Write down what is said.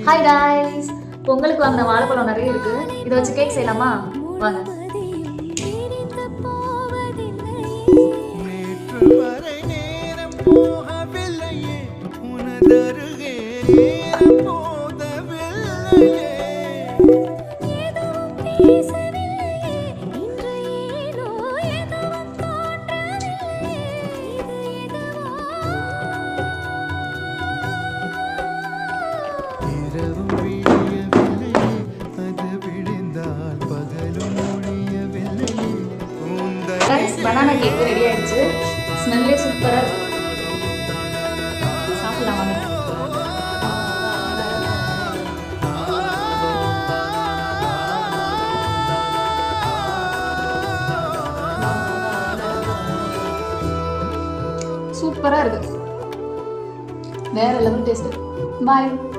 Hi guys, பொங்கலுக்கு வாங்கின வாழைப்பழம் நிறைய இருக்கு. இதை வச்சு கேக் செய்யலாமா? வாங்க. பனானா கேக் ரெடி ஆயிடுச்சு. ஸ்மெல்லே சூப்பரா இருக்கு. சாப்பிடலாம் வாங்க. சூப்பரா இருக்கு. வேற லெவல் டேஸ்ட். பாய்.